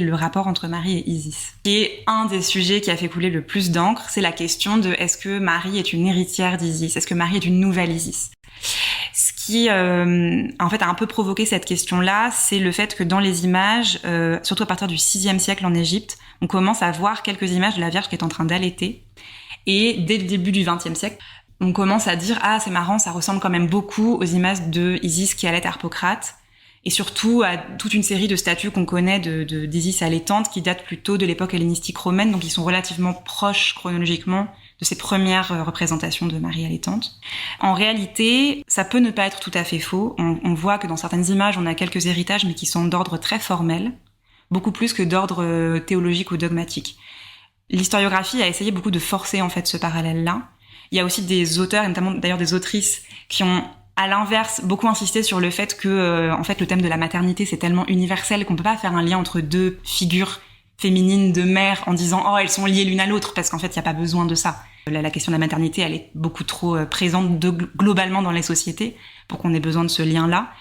le rapport entre Marie et Isis. Et un des sujets qui a fait couler le plus d'encre, c'est la question de est-ce que Marie est une héritière d'Isis ? Est-ce que Marie est une nouvelle Isis ? Ce qui, en fait, a un peu provoqué cette question-là, c'est le fait que dans les images, surtout à partir du VIe siècle en Égypte, on commence à voir quelques images de la Vierge qui est en train d'allaiter. Et dès le début du XXe siècle, on commence à dire « Ah, c'est marrant, ça ressemble quand même beaucoup aux images de Isis qui allait Harpocrate ». Et surtout à toute une série de statues qu'on connaît d'Isis allaitante qui datent plutôt de l'époque hellénistique romaine, donc ils sont relativement proches chronologiquement de ces premières représentations de Marie allaitante. En réalité, ça peut ne pas être tout à fait faux. On voit que dans certaines images, on a quelques héritages, mais qui sont d'ordre très formel, beaucoup plus que d'ordre théologique ou dogmatique. L'historiographie a essayé beaucoup de forcer en fait ce parallèle-là. Il y a aussi des auteurs, et notamment d'ailleurs des autrices, qui ont à l'inverse beaucoup insisté sur le fait que en fait le thème de la maternité c'est tellement universel qu'on peut pas faire un lien entre deux figures féminines de mère en disant oh elles sont liées l'une à l'autre parce qu'en fait il y a pas besoin de ça. La question de la maternité elle est beaucoup trop présente globalement dans les sociétés pour qu'on ait besoin de ce lien-là.